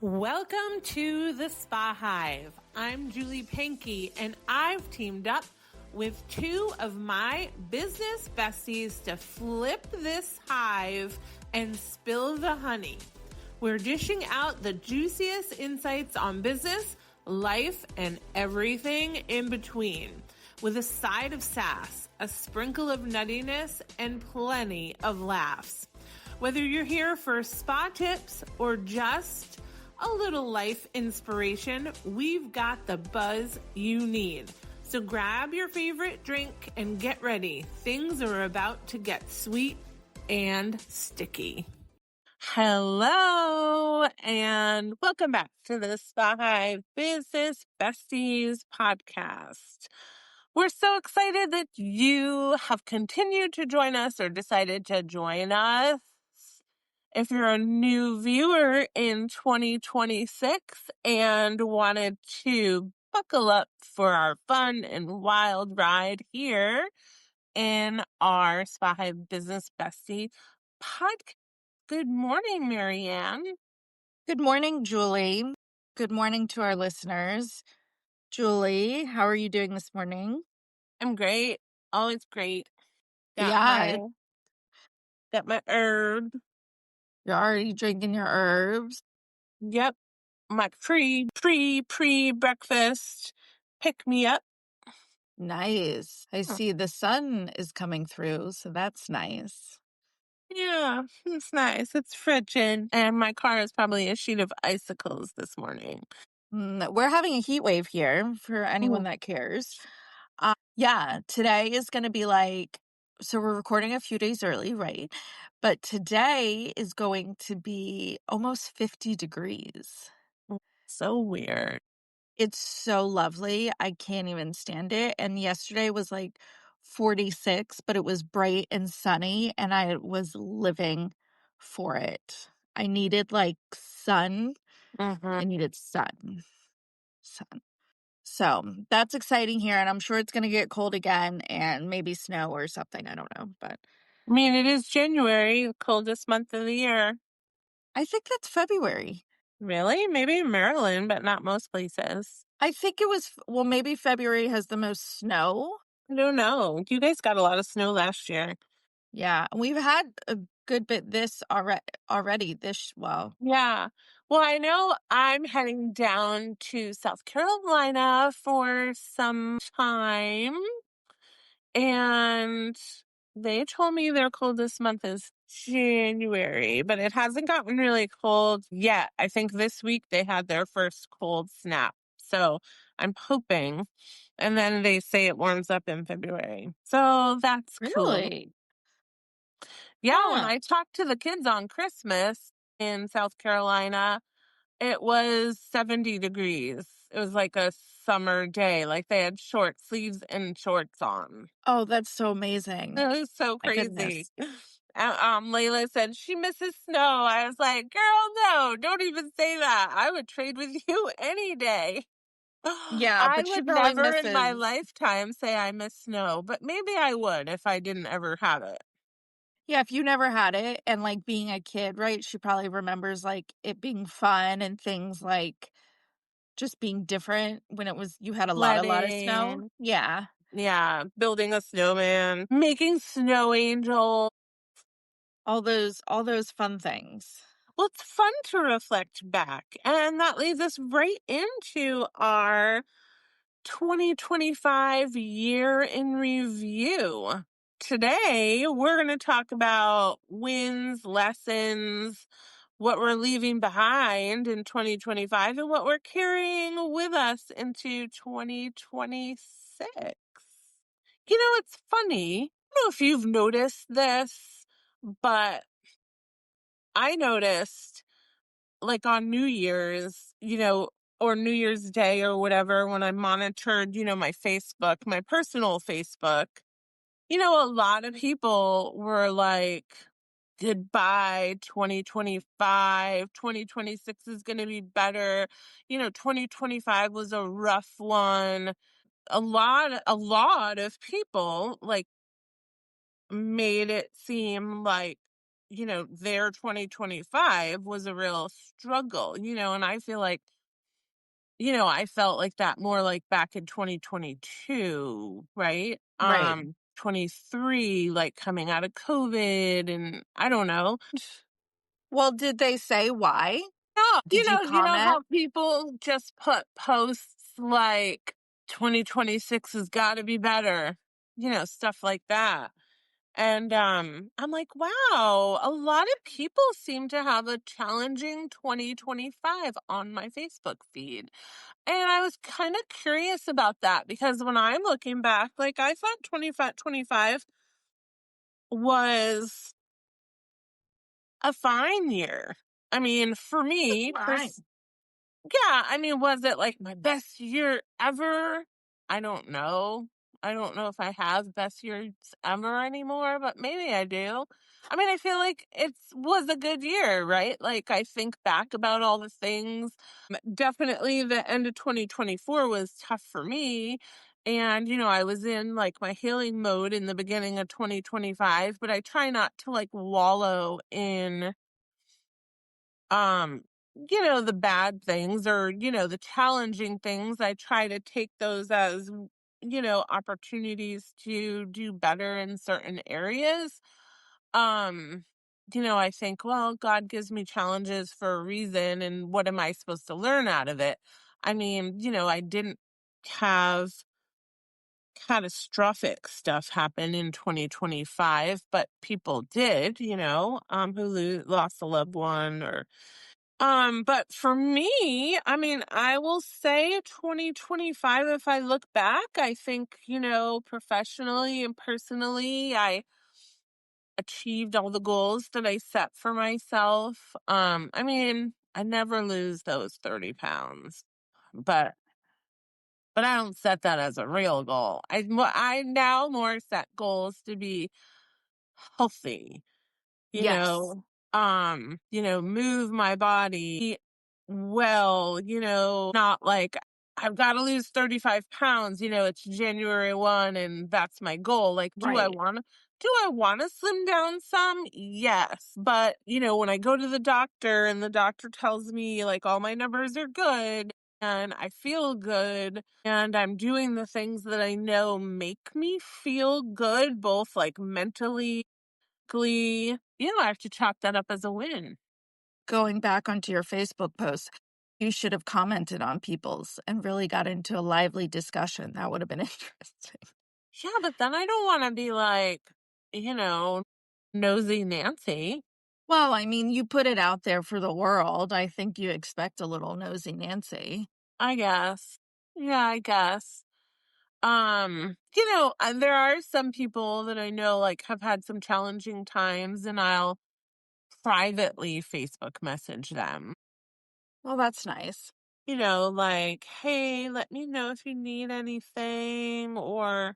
Welcome to the Spa Hive. I'm Julie Pankey, and I've teamed up with two of my business besties to flip this hive and spill the honey. We're dishing out the juiciest insights on business, life, and everything in between, with a side of sass, a sprinkle of nuttiness, and plenty of laughs. Whether you're here for spa tips or just a little life inspiration, we've got the buzz you need. So grab your favorite drink and get ready. Things are about to get sweet and sticky. Hello, and welcome back to the Spa Hive Business Besties podcast. We're so excited that you have continued to join us or decided to join us. If you're a new viewer in 2026 and wanted to buckle up for our fun and wild ride here in our Spa Hive Business Bestie podcast. Good morning, MaryAnn. Good morning, Julie. Good morning to our listeners. Julie, how are you doing this morning? I'm great. Always great. Got Yeah, my herb. you're already drinking your herbs. Yep. My pre-breakfast pick me up. Nice. I see the sun is coming through, so that's nice. Yeah, it's nice. It's frigid. And my car is probably a sheet of icicles this morning. We're having a heat wave here for anyone that cares. Yeah, today is going to be so we're recording a few days early, right? But today is going to be almost 50 degrees. So weird. It's so lovely. I can't even stand it. And yesterday was 46, but it was bright and sunny, and I was living for it. I needed sun. I needed sun. So that's exciting here, and I'm sure it's going to get cold again and maybe snow or something. I don't know, but I mean, it is January, the coldest month of the year. I think that's February. Really? Maybe in Maryland, but not most places. I think it was, well, maybe February has the most snow. I don't know. You guys got a lot of snow last year. Yeah, and we've had a good bit this already well. Yeah. Well, I know I'm heading down to South Carolina for some time. And they told me their coldest month is January, but it hasn't gotten really cold yet. I think this week they had their first cold snap. So I'm hoping. And then they say it warms up in February. So that's cool. Really? Yeah, when Huh. I talked to the kids on Christmas in South Carolina, it was 70 degrees. It was like a summer day. Like they had short sleeves and shorts on. Oh, that's so amazing. It was so My crazy. goodness. Layla said she misses snow. I was like, girl, no, don't even say that. I would trade with you any day. Yeah, I but she would probably never in my misses. lifetime say I miss snow, but maybe I would if I didn't ever have it. Yeah, if you never had it and being a kid, right? She probably remembers it being fun and things just being different when you had a lot of snow. Sledding. Yeah. Yeah, building a snowman, making snow angels. All those fun things. Well, it's fun to reflect back. And that leads us right into our 2025 year in review. Today, we're going to talk about wins, lessons, what we're leaving behind in 2025, and what we're carrying with us into 2026. You know, it's funny. I don't know if you've noticed this, but I noticed on New Year's, or New Year's Day or whatever, when I monitored, my Facebook, my personal Facebook, a lot of people were like, goodbye, 2025, 2026 is going to be better. 2025 was a rough one. A lot of people made it seem like, their 2025 was a real struggle, and I feel like, I felt like that more like back in 2022, right? Right. 23, like coming out of COVID, and I don't know. Well, did they say why? No, Did you comment? how people just put posts like 2026 has got to be better, stuff like that. And I'm like, wow, a lot of people seem to have a challenging 2025 on my Facebook feed. And I was kind of curious about that because when I'm looking back, like I thought 25 was a fine year. I mean, for me, Right. yeah, I mean, was it like my best year ever? I don't know. I don't know if I have best years ever anymore, but maybe I do. I mean, I feel like it was a good year, right? Like I think back about all the things. Definitely the end of 2024 was tough for me. And, I was in like my healing mode in the beginning of 2025, but I try not to like wallow in um the bad things or the challenging things. I try to take those as opportunities to do better in certain areas. um I think, well, God gives me challenges for a reason, and what am I supposed to learn out of it? I mean, I didn't have catastrophic stuff happen in 2025, but people did, who lost a loved one. Or but for me, I mean, I will say 2025, if I look back, I think, professionally and personally, I achieved all the goals that I set for myself. I mean, I never lose those 30 pounds, but I don't set that as a real goal. I now more set goals to be healthy, you Yes. know, move my body well, not like I've got to lose 35 pounds, it's January 1 and that's my goal. Like, Right. do I want to slim down some? Yes. But, when I go to the doctor and the doctor tells me like all my numbers are good and I feel good and I'm doing the things that I know make me feel good, both like mentally, I have to chalk that up as a win. Going back onto your Facebook posts, you should have commented on people's and really got into a lively discussion. That would have been interesting. Yeah, but then I don't want to be like, nosy Nancy, Well, I mean, you put it out there for the world. I think you expect a little nosy Nancy. I guess. Yeah, I guess. And there are some people that I know like have had some challenging times, and I'll privately Facebook message them. Well, that's nice. Like, hey, let me know if you need anything, or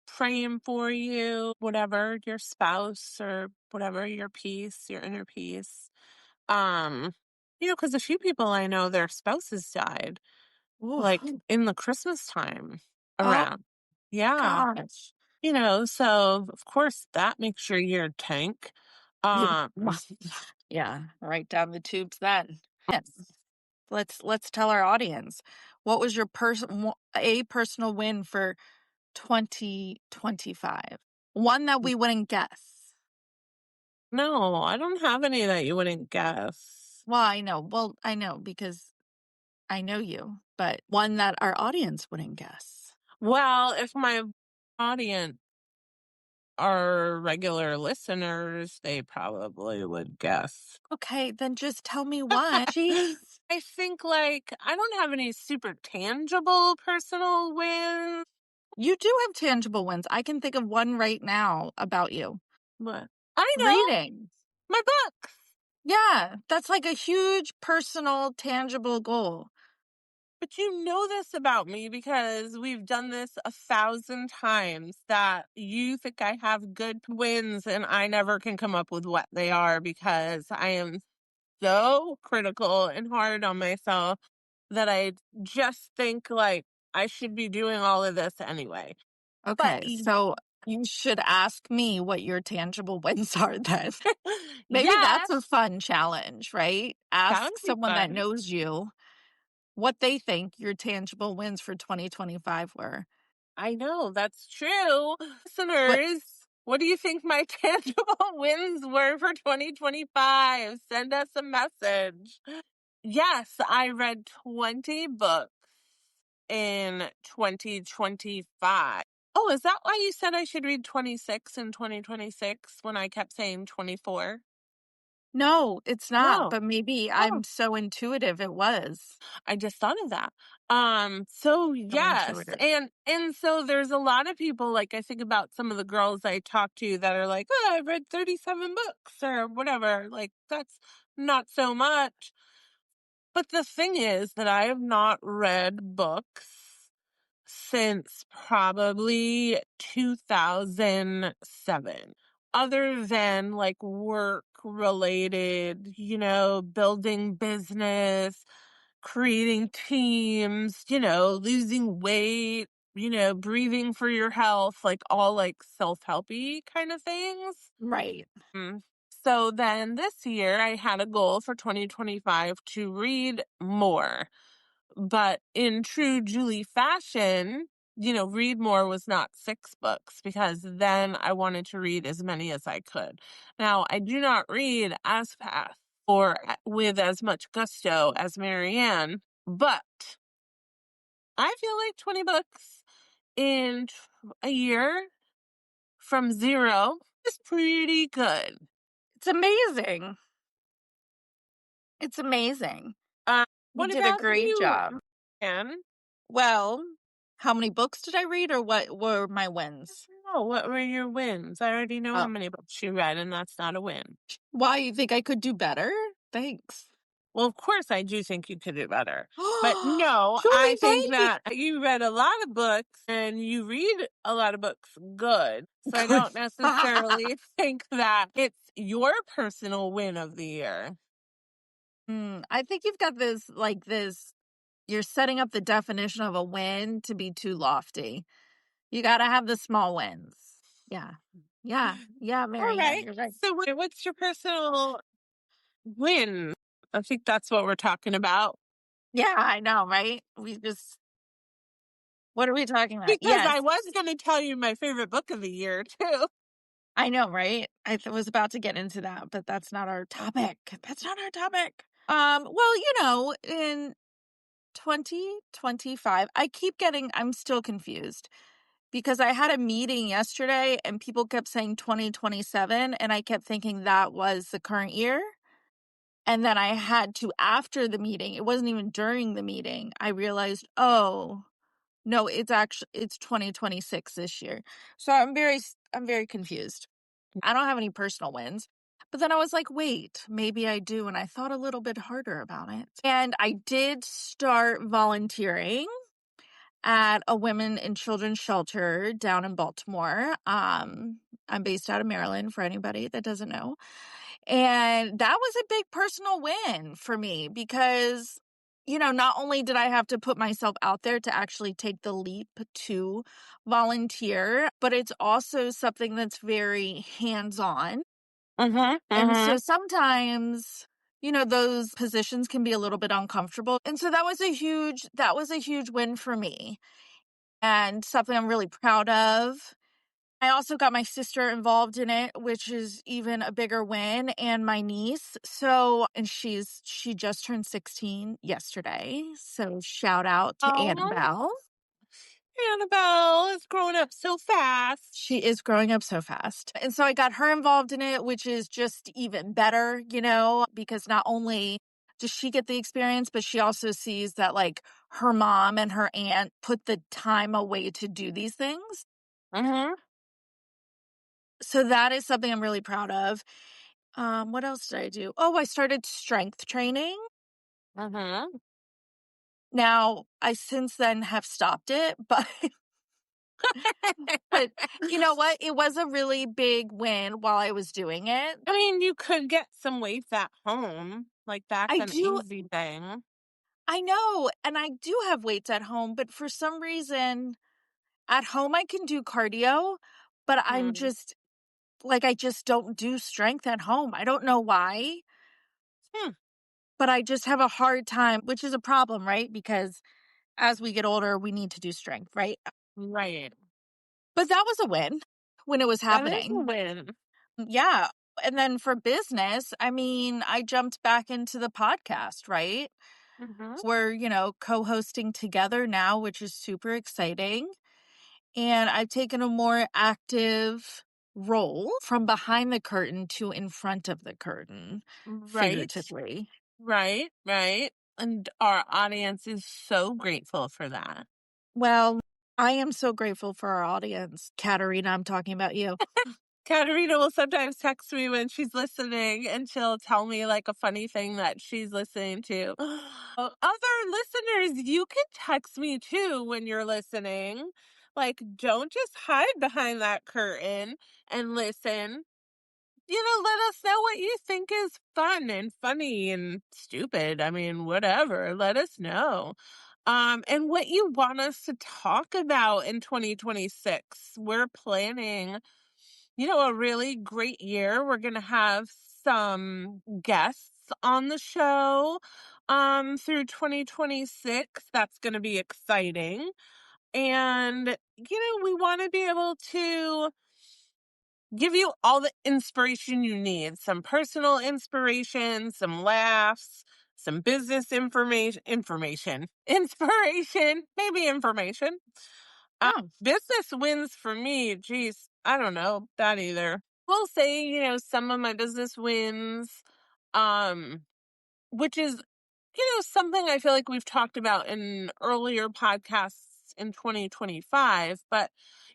praying for you, whatever, your spouse or whatever, your peace, your inner peace. Um, because a few people I know, their spouses died, like Ooh. in the Christmas time Oh, around. Yeah. gosh. So of course that makes your year tank. You Um, yeah, right down the tubes then. Yes. Let's tell our audience. What was your a personal win for 2025? One that we wouldn't guess. no, I don't have any that you wouldn't guess. Well, I know. Well, I know because I know you, but one that our audience wouldn't guess. Well, if my audience are regular listeners, they probably would guess. Okay, then just tell me one. Jeez. I think like I don't have any super tangible personal wins, You do have tangible wins. I can think of one right now about you. but I know Reading. my books. Yeah, that's like a huge personal tangible goal. But you know this about me because we've done this 1,000 times, that you think I have good wins and I never can come up with what they are because I am so critical and hard on myself that I just think like I should be doing all of this anyway. But Okay, so You should ask me what your tangible wins are then. Maybe that's a Yes, fun challenge, right? that Ask would be someone that fun. knows you what they think your tangible wins for 2025 were. I know, that's true. What Listeners, what do you think my tangible wins were for 2025? Send us a message. Yes, I read 20 books in 2025. Oh, is that why you said I should read 26 in 2026 when I kept saying 24? No, it's not, No. but maybe Oh, I'm so intuitive it was. I just thought of that. So So yes, intuitive. and so there's a lot of people, like, I think about some of the girls I talk to that are like, "Oh, I've read 37 books," or whatever. Like, that's not so much. But the thing is that I have not read books since probably 2007. Other than like work related, building business, creating teams, losing weight, breathing for your health, like all like self-helpy kind of things. Right. Mm. So then this year I had a goal for 2025 to read more. But in true Julie fashion, read more was not 6 books because then I wanted to read as many as I could. Now, I do not read as fast or with as much gusto as MaryAnn, but I feel like 20 books in a year from zero is pretty good. It's amazing. It's amazing. You What did a about great you, job. Anne? Well, how many books did I read or what were my wins? Oh, what were your wins? I already know how Oh, many books you read, and that's not a win. why you think I could do better? Thanks. Well, of course, I do think you could do better. But no, I Julie, think thank that you read a lot of books and you read a lot of books good. So I you. don't necessarily think that it's your personal win of the year. I think you've got this, you're setting up the definition of a win to be too lofty. You gotta have the small wins. Yeah. Yeah. Yeah, All Marianne, right. you're right. So, what's your personal win? I think that's what we're talking about. Yeah, I know, right? What are we talking about? Because I Yes. was going to tell you my favorite book of the year, too. I know, right? Was about to get into that, but that's not our topic. That's not our topic. Well, in 2025, I'm still confused because I had a meeting yesterday and people kept saying 2027 and I kept thinking that was the current year. And then I had to, after the meeting, it wasn't even during the meeting, I realized, oh, no, it's 2026 this year. So I'm very confused. I don't have any personal wins. But then I was like, wait, maybe I do. And I thought a little bit harder about it. And I did start volunteering at a women and children's shelter down in Baltimore. I'm based out of Maryland for anybody that doesn't know. And that was a big personal win for me because, not only did I have to put myself out there to actually take the leap to volunteer, but it's also something that's very hands on. Mm-hmm. And so Mm-hmm. sometimes, those positions can be a little bit uncomfortable. And so that was a huge win for me and something I'm really proud of. I also got my sister involved in it, which is even a bigger win, and my niece. And she just turned 16 yesterday. So shout out to Oh, Annabelle. Annabelle is growing up so fast. She is growing up so fast. And so I got her involved in it, which is just even better, because not only does she get the experience, but she also sees that like her mom and her aunt put the time away to do these things. Mm-hmm. So that is something I'm really proud of. What else did I do? Oh, I started strength training. Mm-hmm. Now, I since then have stopped it, but but you know what? It was a really big win while I was doing it. I mean, you could get some weights at home. Like, that's I an do easy thing. I know, and I do have weights at home, but for some reason at home I can do cardio, but I'm Mm. just like, I just don't do strength at home. I don't know why, Hmm. but I just have a hard time, which is a problem, right? Because as we get older, we need to do strength, right? Right. But that was a win when it was That is a happening. win. Yeah. And then for business, I mean, I jumped back into the podcast, right? Mhm. We're, co hosting together now, which is super exciting. And I've taken a more active role from behind the curtain to in front of the curtain, Right. figuratively. Right. Right. And our audience is so grateful for that. Well, I am so grateful for our audience. Katerina, I'm talking about you. Katerina will sometimes text me when she's listening and she'll tell me like a funny thing that she's listening to. Other listeners, you can text me too when you're listening. Like, don't just hide behind that curtain and listen. Let us know what you think is fun and funny and stupid. I mean, whatever. Let us know. And what you want us to talk about in 2026. We're planning, a really great year. We're going to have some guests on the show through 2026. That's going to be exciting. And, we want to be able to give you all the inspiration you need, some personal inspiration, some laughs, some business inspiration, maybe information. Oh, Business wins for me. Geez, I don't know that either. We'll say, some of my business wins, um, which is, something I feel like we've talked about in earlier podcasts in 2025, but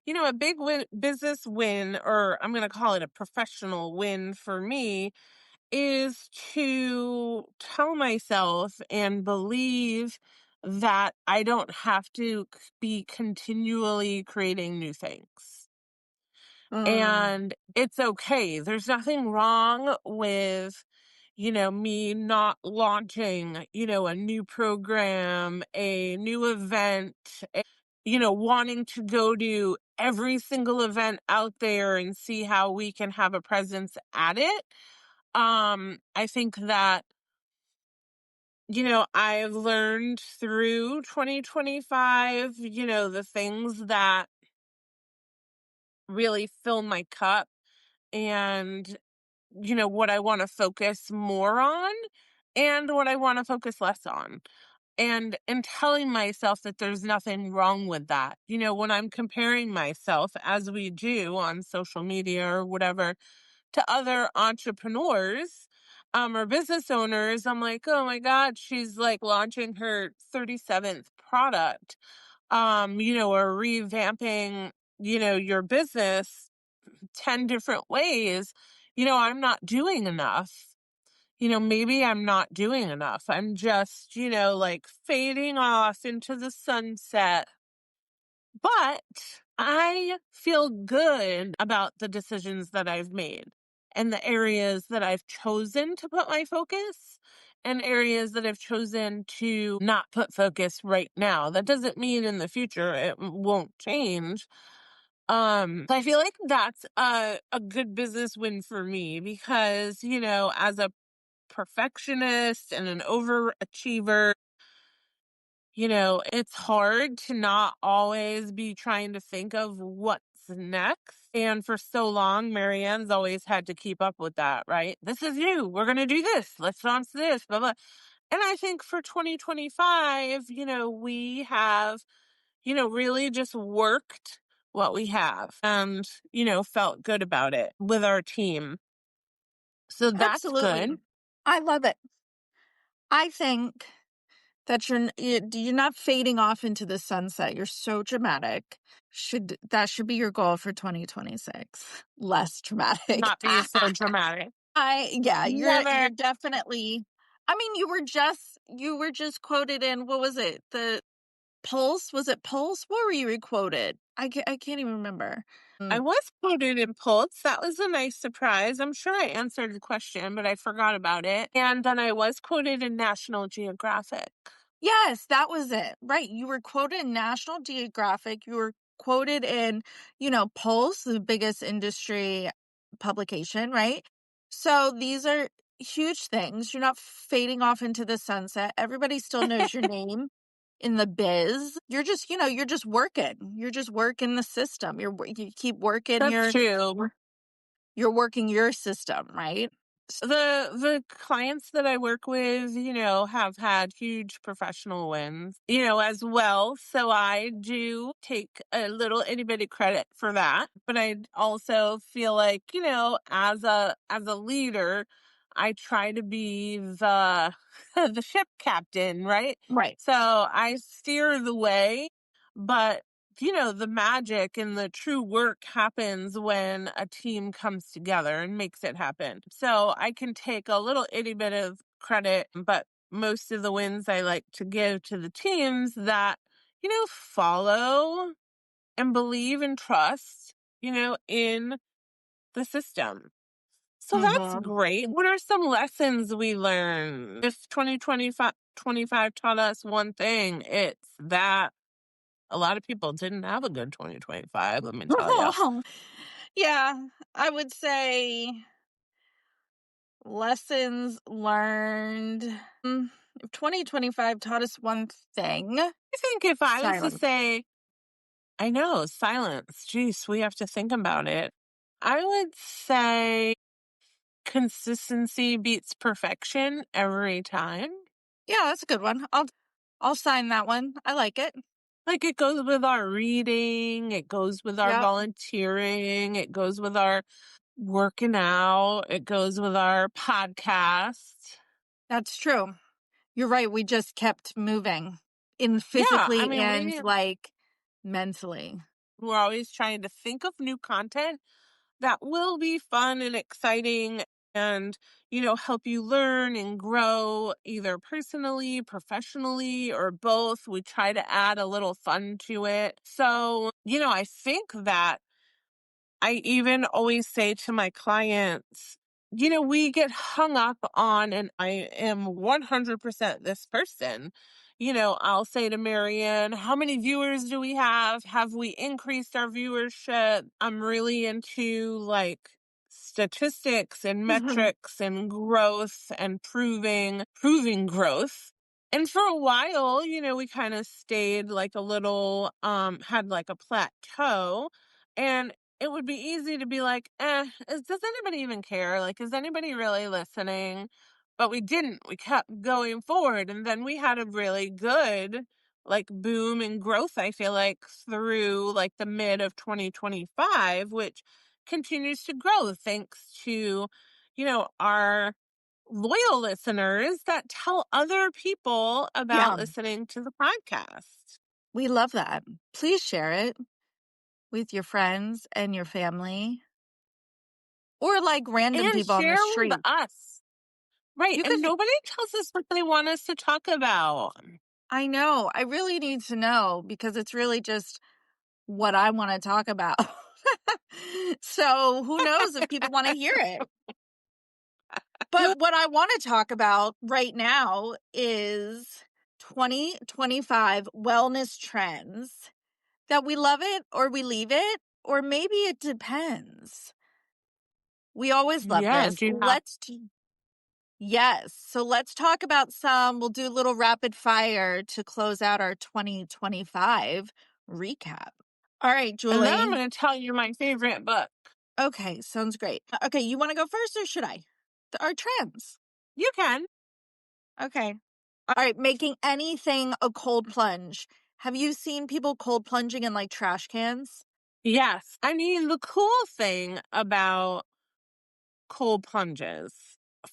a big business win, or I'm going to call it a professional win for me, is to tell myself and believe that I don't have to be continually creating new things. oh, And it's okay. There's nothing wrong with, me not launching, a new program, a new event, wanting to go to every single event out there and see how we can have a presence at it. I think that, I've learned through 2025, the things that really fill my cup and, what I want to focus more on and what I want to focus less on. And telling myself that there's nothing wrong with that. When I'm comparing myself, as we do on social media or whatever, to other entrepreneurs, or business owners, I'm like, oh my God, she's like launching her 37th product, or revamping, your business 10 different ways. I'm not doing enough. Maybe I'm not doing enough. I'm just, like fading off into the sunset. But I feel good about the decisions that I've made and the areas that I've chosen to put my focus and areas that I've chosen to not put focus right now. That doesn't mean in the future it won't change. So I feel like that's a good business win for me because, as a perfectionist and an overachiever, it's hard to not always be trying to think of what's next. And for so long, MaryAnn's always had to keep up with that, right? This is new. We're going to do this. Let's launch this, blah, blah. And I think for 2025, we have, really just worked what we have and, felt good about it with our team. So that's absolutely. good. I love it. I think that you're not fading off into the sunset. You're so dramatic. That should be your goal for 2026? Less dramatic. Not be so dramatic. Yeah, Never. you're definitely. I mean, you were just quoted in, what was it? The Pulse? Was it Pulse? What were you quoted? I can't even remember. I was quoted in Pulse. That was a nice surprise. I'm sure I answered the question, but I forgot about it. And then I was quoted in National Geographic. Yes, that was it. Right. You were quoted in National Geographic. You were quoted in, Pulse, the biggest industry publication, right? So these are huge things. You're not fading off into the sunset. Everybody still knows your name in the biz. You're just, you're just working. You're just working the system. You keep working That's true. you're working your system, right? The clients that I work with, have had huge professional wins, as well. So I do take a little itty bitty credit for that. But I also feel like, as a leader, I try to be the the ship captain, right? Right. So I steer the way, but the magic and the true work happens when a team comes together and makes it happen. So I can take a little itty bit of credit, but most of the wins I like to give to the teams that, follow and believe and trust, in the system. So that's Mhm. great. What are some lessons we learned? If 2025 taught us one thing, it's that a lot of people didn't have a good 2025, let me tell you. Yeah, I would say lessons learned. If 2025 taught us one thing, I think if I was to silence. say, I know, silence. Jeez, we have to think about it. I would say consistency beats perfection every time. Yeah, that's a good one. I'll sign that one. I like it. Like it goes with our reading, it goes with our Yep, volunteering, it goes with our working out, it goes with our podcast. that's true. You're right. We just kept moving in Yeah, I physically mean, and like mentally. we're always trying to think of new content that will be fun and exciting and, help you learn and grow either personally, professionally, or both. We try to add a little fun to it. So, I think that I even always say to my clients, we get hung up on, and I am 100% this person. I'll say to MaryAnn, how many viewers do we have? Have we increased our viewership? I'm really into like statistics and metrics and growth and proving growth. And for a while, we kind of stayed like a little, had like a plateau. And it would be easy to be like, does anybody even care? Like, is anybody really listening? But we didn't. We kept going forward. And then we had a really good, like, boom and growth, I feel like, through like the mid of 2025, which continues to grow thanks to, our loyal listeners that tell other people about Yeah, listening to the podcast we love that. Please share it with your friends and your family or like random and people on the share with street. us. Right, You and could, nobody tells us what they want us to talk about. I know, I really need to know because it's really just what I want to talk about. So who knows if people want to hear it. But what I want to talk about right now is 2025 wellness trends that we love it or we leave it, or maybe it depends. We always love Yeah, this. do you have Yes. So let's talk about some. We'll do a little rapid fire to close out our 2025 recap. All right, and then I'm Julie. gonna tell you my favorite book. Okay, sounds great. Okay, you want to go first or should I? Our trends. You can. Okay. All right, making anything a cold plunge. Have you seen people cold plunging in like trash cans? Yes. I mean, the cool thing about cold plunges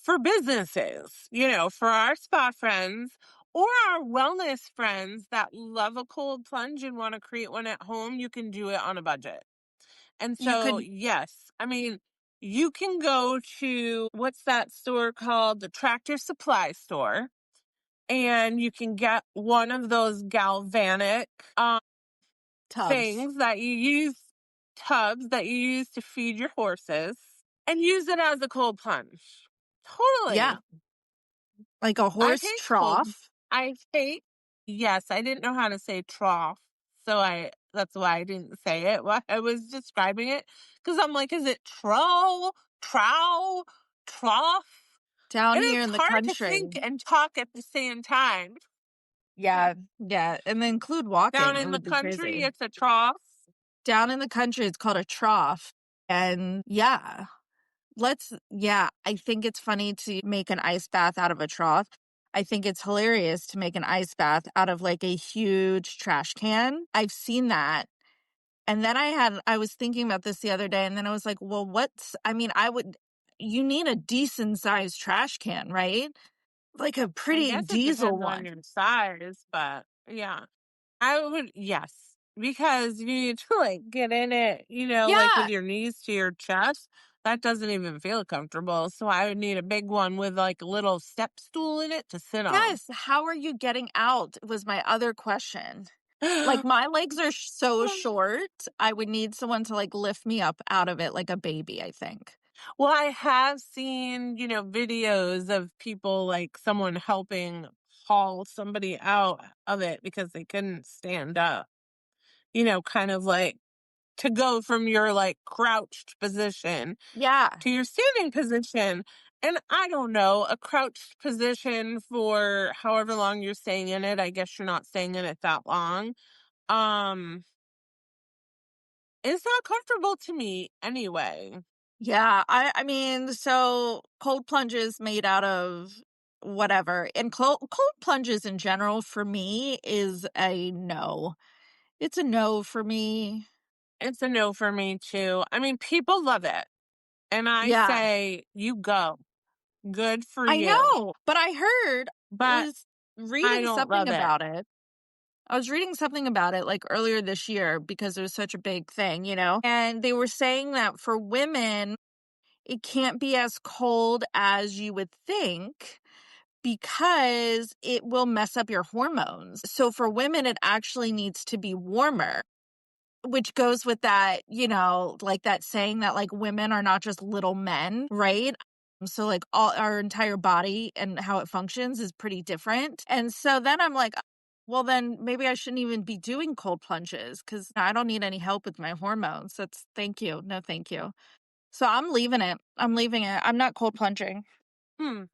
for businesses, for our spa friends or our wellness friends that love a cold plunge and want to create one at home, you can do it on a budget. And You so, could yes, I mean, you can go to what's that store called? The Tractor Supply store. And you can get one of those galvanic tubs. things that you use, tubs that you use to feed your horses, and use it as a cold plunge. Yeah, Totally. like a I horse hate cold. trough. I hate, yes, I didn't know how to say trough. so that's why I didn't say it while I was describing it, because I'm like, is it trow, trough? Down And here it's in the hard to country. think and talk at the same time. Yeah, yeah, and then include Down walking, it in the would be country, crazy. it's a trough. Down in the country, it's called a trough, and yeah. Yeah, I think it's funny to make an ice bath out of a trough. I think it's hilarious to make an ice bath out of, like, a huge trash can. I've seen that, and then I was thinking about this the other day, and then I was like, "Well, you need a decent sized trash can, right? Like a I pretty guess it diesel depends on one." your size, but yeah. I would, yes, because you need to like get in it, like with Yeah, your knees to your chest. That doesn't even feel comfortable. So I would need a big one with like a little step stool in it to sit on. yes, how are you getting out was my other question. Like, my legs are so short, I would need someone to, like, lift me up out of it like a baby, I think. Well, I have seen, videos of people like someone helping haul somebody out of it because they couldn't stand up, kind of like to go from your like crouched position Yeah. to your standing position. And I don't know, a crouched position for however long you're staying in it. I guess you're not staying in it that long. Um, it's not comfortable to me anyway. Yeah, I mean, so cold plunges made out of whatever, and cold plunges in general for me is a no. It's a no for me. It's a no for me too. I mean, people love it. And I Yeah, say, you go. Good for I you. know, but I heard But was I reading don't something love it. about it. I was reading something about it, like, earlier this year because it was such a big thing, and they were saying that for women, it can't be as cold as you would think because it will mess up your hormones. So for women, it actually needs to be warmer, which goes with that, like that saying that like women are not just little men, right? So like all our entire body and how it functions is pretty different. And so then I'm like, well, then maybe I shouldn't even be doing cold plunges because I don't need any help with my hormones. That's thank you. No, thank you. So I'm leaving it. I'm leaving it. I'm not cold plunging.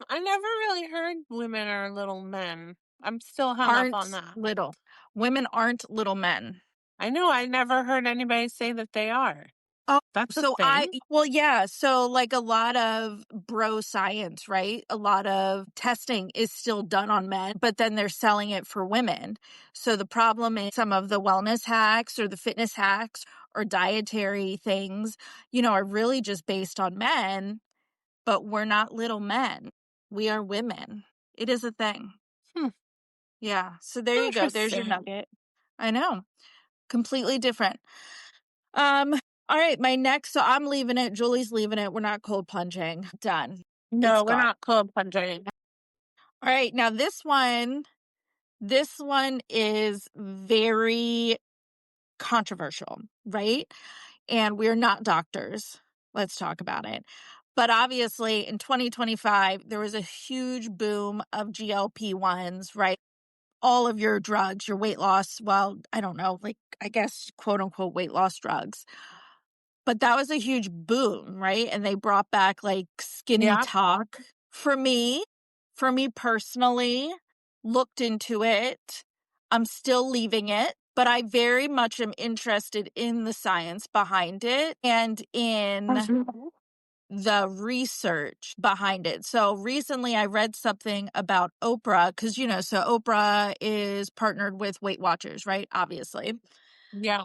I never really heard women are little men. I'm still hung up on Aren't that. little. Women aren't little men. I know I never heard anybody say that they are. Oh, That's a so thing. well, yeah. So, like, a lot of bro science, right? A lot of testing is still done on men, but then they're selling it for women. So, the problem is some of the wellness hacks or the fitness hacks or dietary things, are really just based on men, but we're not little men. We are women. It is a thing. Hmm, Yeah. So, there you go. There's your interesting. nugget. I know. Completely different. Um, all right, my next so I'm leaving it, Julie's leaving it, we're not cold plunging. Done. It's No, we're gone. not cold plunging. All right, now this one is very controversial, right? And we're not doctors. Let's talk about it. But obviously in 2025, there was a huge boom of GLP-1s, right? All of your drugs, your weight loss, well, I don't know, like I guess quote unquote weight loss drugs. But that was a huge boom, right? And they brought back, like, skinny Yeah. talk. For me personally, looked into it. I'm still leaving it, but I very much am interested in the science behind it and in the research behind it. So recently I read something about Oprah because, so Oprah is partnered with Weight Watchers, right? Obviously. Yeah.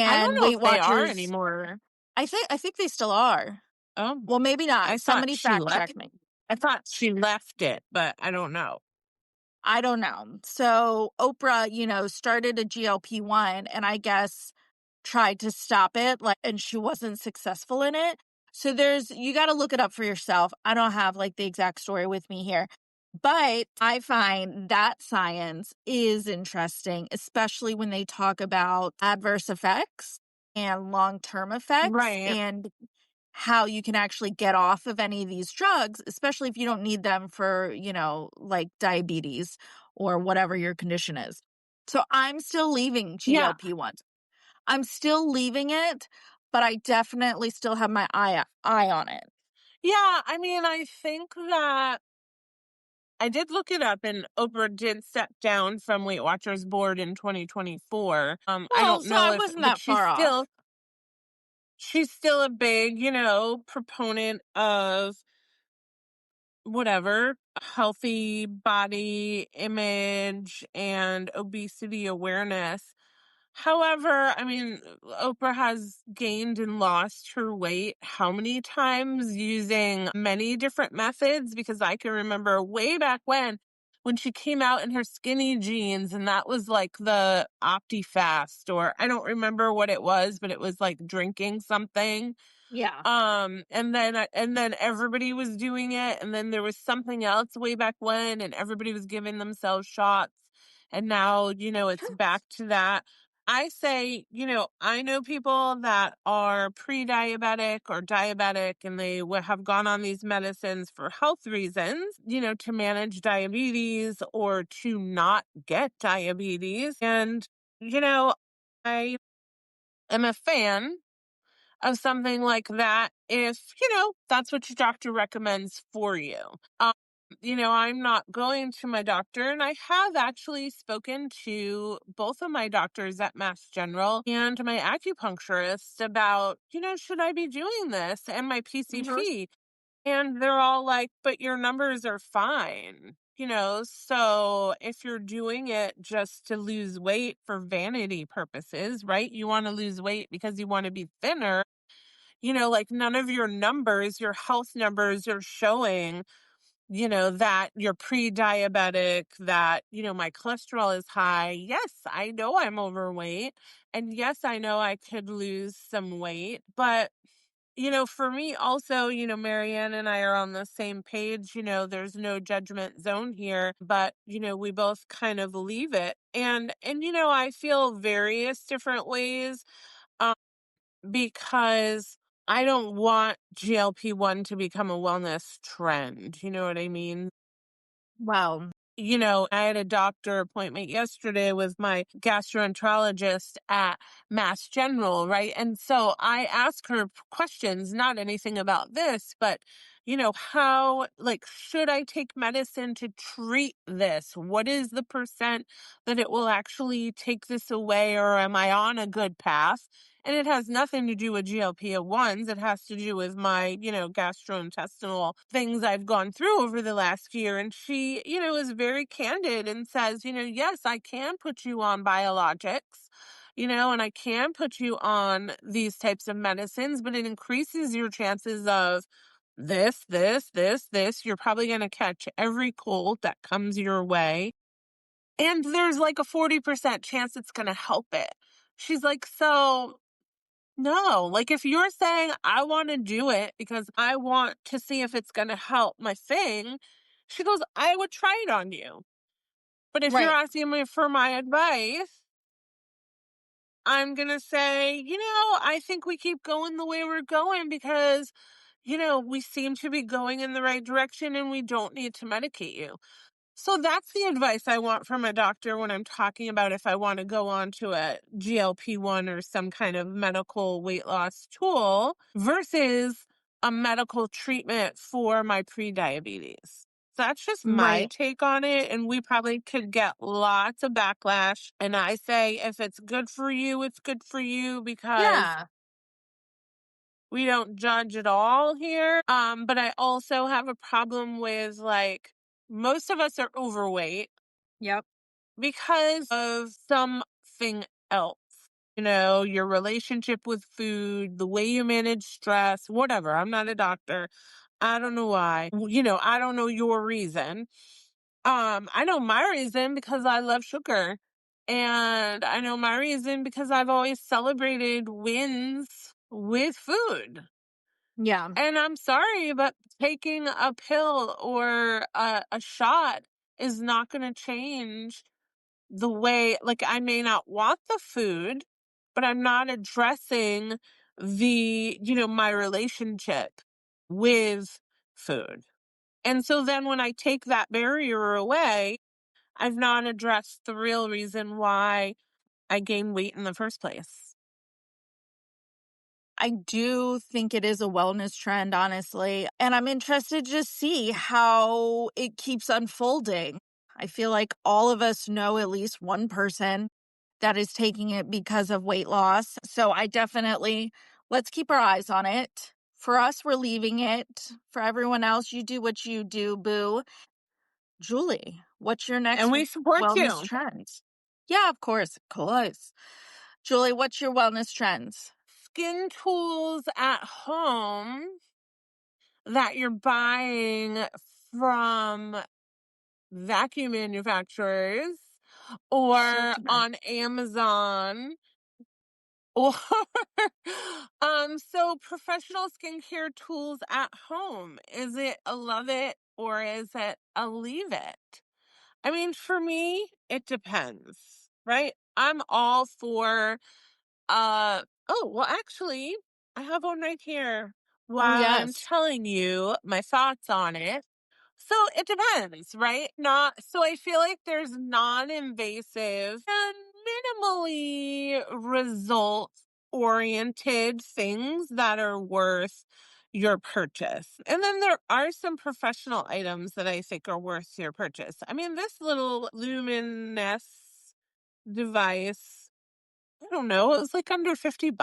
I don't And know Weight if they are Watchers anymore. I think they still are. Oh, Well, maybe I not. thought Somebody she fact left. check me. I thought she left it, but I don't know. I don't know. So Oprah, started a GLP-1 and I guess tried to stop it, like, and she wasn't successful in it. So you got to look it up for yourself. I don't have like the exact story with me here. But I find that science is interesting, especially when they talk about adverse effects and long-term effects Right. and how you can actually get off of any of these drugs, especially if you don't need them for, like diabetes or whatever your condition is. So I'm still leaving Yeah. GLP-1s. I'm still leaving it, but I definitely still have my eye on it. Yeah, I mean, I think that I did look it up, and Oprah did step down from Weight Watchers board in 2024. I Well, don't so know I if, wasn't but that far off. she's still a big, proponent of whatever healthy body image and obesity awareness. However, I mean, Oprah has gained and lost her weight how many times using many different methods? Because I can remember way back when she came out in her skinny jeans, and that was like the Opti Fast, or I don't remember what it was, but it was like drinking something. Yeah. And then everybody was doing it, and then there was something else way back when, and everybody was giving themselves shots, and now, it's back to that. I say, I know people that are pre-diabetic or diabetic, and they have gone on these medicines for health reasons, to manage diabetes or to not get diabetes. And, I am a fan of something like that if, that's what your doctor recommends for you. Um, I'm not going to my doctor, and I have actually spoken to both of my doctors at Mass General and my acupuncturist about, should I be doing this, and my Mhm. PCP. And they're all like, but your numbers are fine. So if you're doing it just to lose weight for vanity purposes, right? You want to lose weight because you want to be thinner, like none of your numbers, your health numbers are showing, that you're pre-diabetic, that, my cholesterol is high. Yes, I know I'm overweight. And yes, I know I could lose some weight. But, for me also, MaryAnn and I are on the same page. There's no judgment zone here, but, we both kind of leave it. And, I feel various different ways. Um, because I don't want GLP-1 to become a wellness trend. You know what I mean? Wow. I had a doctor appointment yesterday with my gastroenterologist at Mass General, right? And so I asked her questions, not anything about this, but, how, like, should I take medicine to treat this? What is the percent that it will actually take this away, or am I on a good path? And it has nothing to do with GLP-1s. It has to do with my, gastrointestinal things I've gone through over the last year. And she, is very candid and says, yes, I can put you on biologics, and I can put you on these types of medicines, but it increases your chances of this, this, this, this. You're probably going to catch every cold that comes your way. And there's like a 40% chance it's going to help it. She's like, so no, like if you're saying I want to do it because I want to see if it's going to help my thing, she goes, I would try it on you. But if you're Right. asking me for my advice, I'm going to say, I think we keep going the way we're going because, we seem to be going in the right direction, and we don't need to medicate you. So that's the advice I want from a doctor when I'm talking about if I want to go on to a GLP-1 or some kind of medical weight loss tool versus a medical treatment for my prediabetes. So that's just my Right. take on it. And we probably could get lots of backlash. And I say, if it's good for you, it's good for you, because Yeah. we don't judge at all here. But I also have a problem with, like, most of us are overweight Yep. because of something else. Your relationship with food, the way you manage stress, whatever. I'm not a doctor. I don't know why. I don't know your reason. I know my reason because I love sugar. And I know my reason because I've always celebrated wins with food. Yeah. And I'm sorry, but taking a pill or a shot is not going to change the way, like, I may not want the food, but I'm not addressing my relationship with food. And so then when I take that barrier away, I've not addressed the real reason why I gained weight in the first place. I do think it is a wellness trend, honestly, and I'm interested to see how it keeps unfolding. I feel like all of us know at least one person that is taking it because of weight loss. So I definitely, let's keep our eyes on it. For us, we're leaving it. For everyone else, you do what you do, boo. Julie, what's your And next we support wellness you. trend? Yeah, of course, of course. Julie, what's your wellness trends? Skin tools at home that you're buying from vacuum manufacturers So or trend. on Amazon or so professional skincare tools at home. Is it a love it or is it a leave it? I mean, for me, it depends, right? I'm all for oh, well actually, I have one right here Oh, while I'm yes. telling you my thoughts on it. So it depends, right? Not so I feel like there's non-invasive and minimally result oriented things that are worth your purchase. And then there are some professional items that I think are worth your purchase. I mean, this little luminous device, I don't know, it was like under $50.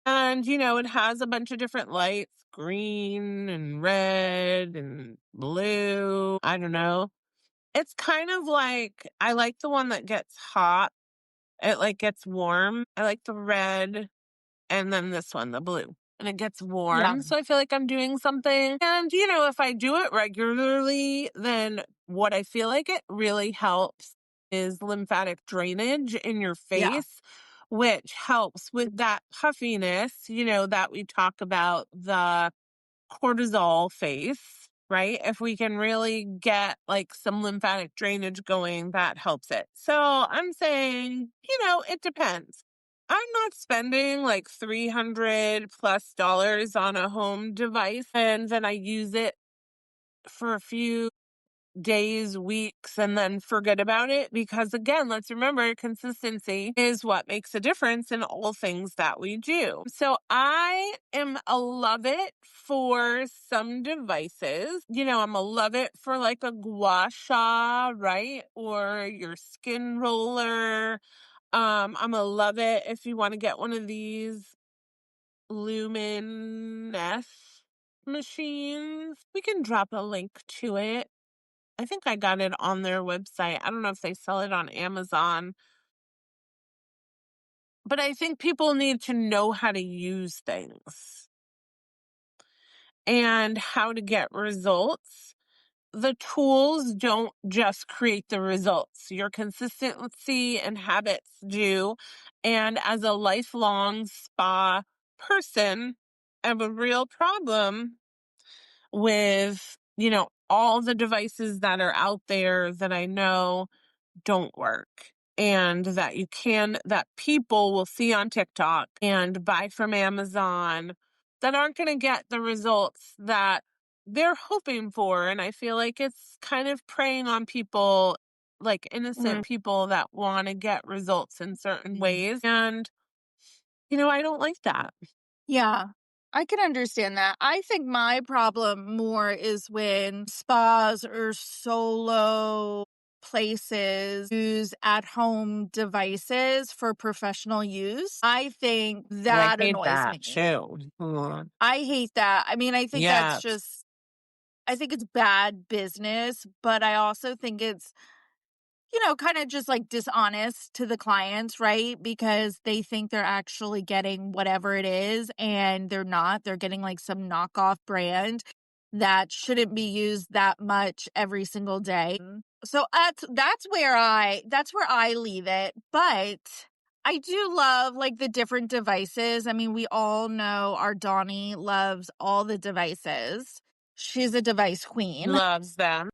And, it has a bunch of different lights, green and red and blue. I don't know. It's kind of like I like the one that gets hot. It like gets warm. I like the red and then this one, the blue. And it gets Yeah. warm. So I feel like I'm doing something. And, if I do it regularly, then what I feel like it really helps is lymphatic drainage in your Yeah. face, which helps with that puffiness, that we talk about the cortisol face, right? If we can really get like some lymphatic drainage going, that helps it. So I'm saying, it depends. I'm not spending like 300 plus dollars on a home device and then I use it for a few days, weeks, and then forget about it. Because again, let's remember consistency is what makes a difference in all things that we do. So I am a love it for some devices. I'm a love it for like a gua sha, right? Or your skin roller. I'm a love it if you want to get one of these luminous machines. We can drop a link to it. I think I got it on their website. I don't know if they sell it on Amazon, but I think people need to know how to use things and how to get results. The tools don't just create the results, your consistency and habits do. And as a lifelong spa person, I have a real problem with, all the devices that are out there that I know don't work and that people will see on TikTok and buy from Amazon that aren't going to get the results that they're hoping for. And I feel like it's kind of preying on people, like innocent Mm, people that want to get results in certain ways. And, I don't like that. yeah. I can understand that. I think my problem more is when spas or solo places use at home devices for professional use. I think Oh, I that hate annoys that me. too. I hate that. I mean, Yes. I think it's bad business, but I also think it's kind of just like dishonest to the clients, right? Because they think they're actually getting whatever it is and they're not. They're getting like some knockoff brand that shouldn't be used that much every single day. So that's where I leave it. But I do love like the different devices. I mean, we all know our Donnie loves all the devices. She's a device queen. Loves them.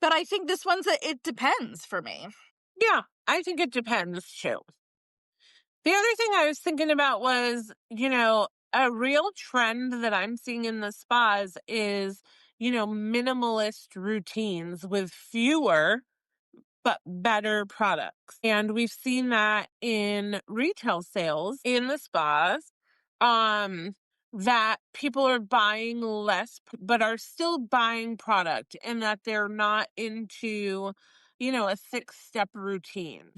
But I think this one's it depends for me. Yeah, I think it depends too. The other thing I was thinking about was, a real trend that I'm seeing in the spas is, minimalist routines with fewer but better products. And we've seen that in retail sales in the spas, um, that people are buying less, but are still buying product, and that they're not into, a 6-step routine.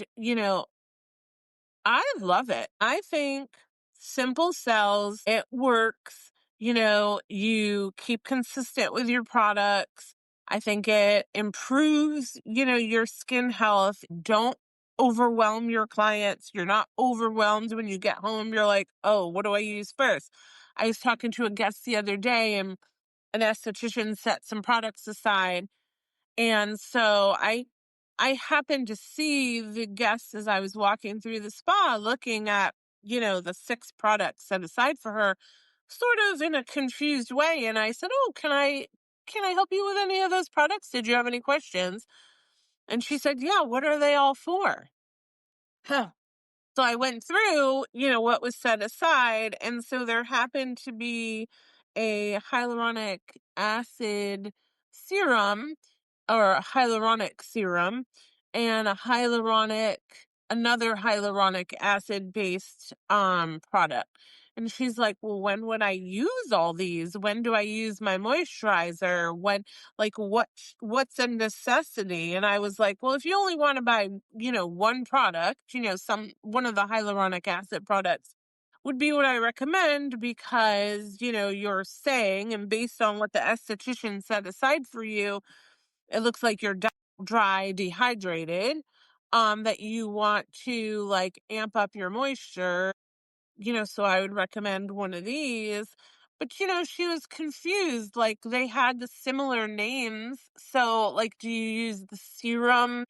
I love it. I think simple sells, it works. You keep consistent with your products. I think it improves, your skin health. Don't overwhelm your clients. You're not overwhelmed when you get home. You're like, oh, what do I use first? I was talking to a guest the other day, and an esthetician set some products aside, and so I happened to see the guest as I was walking through the spa looking at, the 6 products set aside for her, sort of in a confused way. And I said, "Oh, can I help you with any of those products? Did you have any questions?" And she said, "Yeah, what are they all for?" Huh. So I went through, what was set aside. And so there happened to be a hyaluronic acid serum, or a hyaluronic serum, and another hyaluronic acid based product. And she's like, "Well, when would I use all these? When do I use my moisturizer? What's a necessity?" And I was like, "Well, if you only want to buy, one product, one of the hyaluronic acid products would be what I recommend, because, you're saying, and based on what the esthetician set aside for you, it looks like you're dry, dehydrated, that you want to like amp up your moisture, so I would recommend one of these." But, she was confused. Like, they had the similar names. So, like, do you use the serum,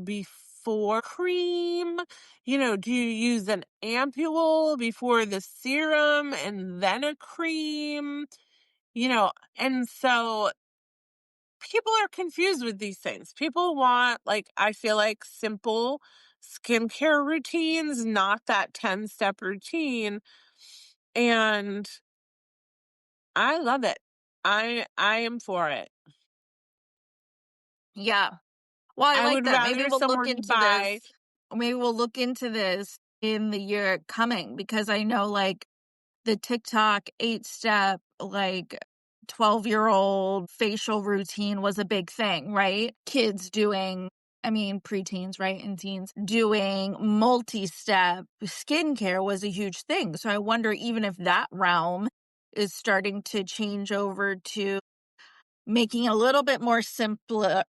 before cream? Do you use an ampule before the serum and then a cream? And so people are confused with these things. People want, like, I feel like, simple skincare routines, not that 10-step routine. And I love it. I am for it. Yeah. Well, I I like would that. Maybe rather we'll look someone into this. buy. Maybe we'll look into this in the year coming, because I know, like, the TikTok 8-step, like, 12-year-old facial routine was a big thing, right? Kids doing, I mean, preteens, right? And teens doing multi-step skincare was a huge thing. So I wonder even if that realm is starting to change over to making it a little bit more simpler,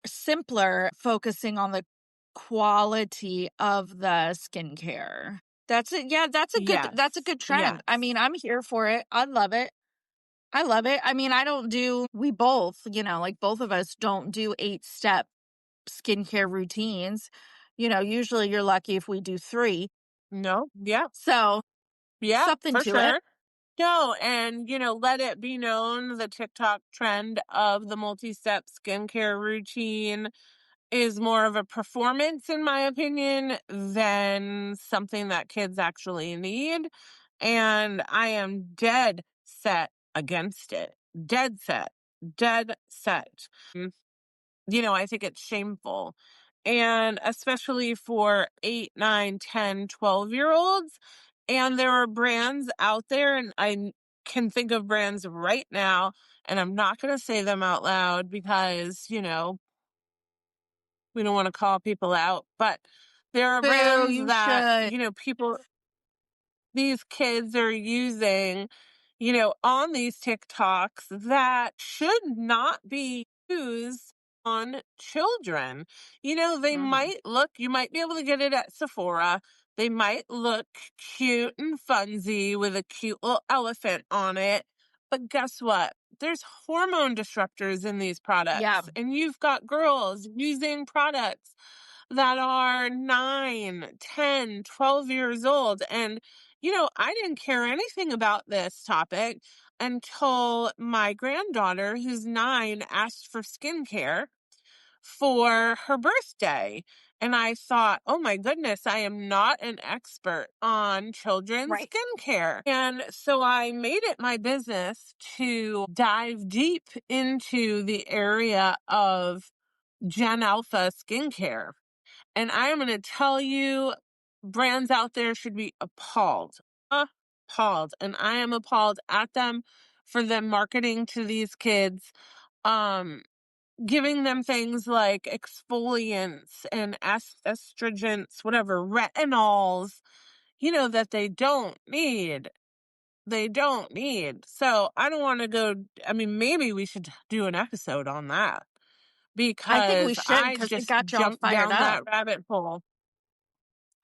focusing on the quality of the skincare. That's it. Yeah, that's a Yes. good trend. I Yes. mean, I'm here for it. I love it. I love it. I mean, I don't do we both, like, both of us don't do 8-step skincare routines. Usually you're lucky if we do 3. No. Yeah. So, Yeah, something for to it. sure. No, and let it be known, the TikTok trend of the multi-step skincare routine is more of a performance, in my opinion, than something that kids actually need. And I am dead set against it. Dead set. Dead set. I think it's shameful. And especially for 8, 9, 10, 12-year olds. And there are brands out there, and can think of brands right now, and I'm not going to say them out loud because, we don't want to call people out, but there are Boo, brands you that, should. these kids are using, on these TikToks that should not be used on children. They Mhm. might look, you might be able to get it at Sephora. They might look cute and funsy with a cute little elephant on it. But guess what? There's hormone disruptors in these Yeah. products, and you've got girls using products that are 9, 10, 12 years old. And I didn't care anything about this topic until my granddaughter, who's 9, asked for skincare for her birthday. And I thought, oh my goodness, I am not an expert on children's Right. skincare. And so I made it my business to dive deep into the area of Gen Alpha skincare. And I am going to tell you, brands out there should be appalled. Appalled. And I am appalled at them for them marketing to these kids, giving them things like exfoliants and estrogens, whatever, retinols, that they don't need. They don't need. So I don't want to go. I mean, maybe we should do an episode on that I think we because should I because it just got you all jumped fired down up. that rabbit hole.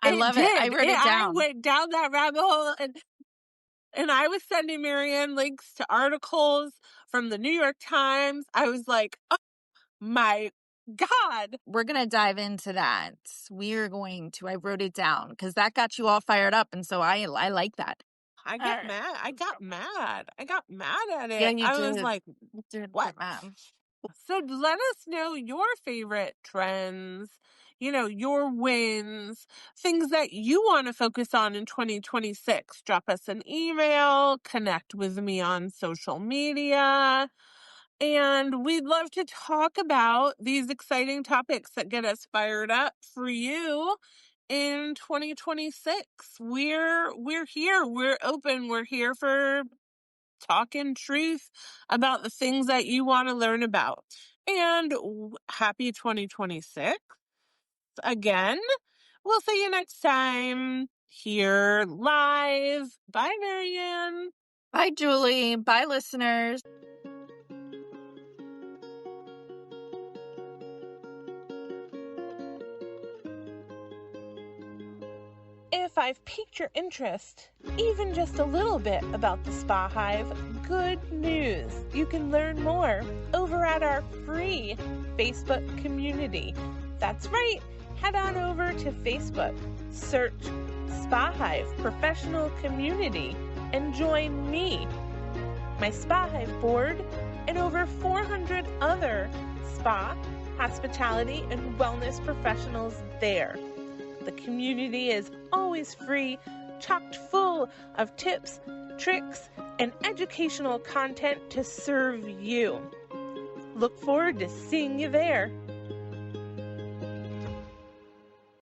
I It love it. I did. wrote it I down. went down that rabbit hole, and I was sending MaryAnn links to articles from the New York Times. I was like, oh my God. We're going to dive into that. We're going to. I wrote it down because that got you all fired up. And so I like that. I All got right. mad. I got mad. I got mad at Yeah, it. you I was did. like, You did what? get mad. So let us know your favorite trends, your wins, things that you want to focus on in 2026. Drop us an email, connect with me on social media, and we'd love to talk about these exciting topics that get us fired up for you in 2026. We're here. We're open. We're here for talking truth about the things that you want to learn about. And happy 2026 again. We'll see you next time here live. Bye, MaryAnn. Bye, Julie. Bye, listeners. If I've piqued your interest, even just a little bit, about the Spa Hive, good news. You can learn more over at our free Facebook community. That's right. Head on over to Facebook, search Spa Hive Professional Community, and join me, my Spa Hive board, and over 400 other spa, hospitality, and wellness professionals there. The community is always free, chocked full of tips, tricks, and educational content to serve you. Look forward to seeing you there.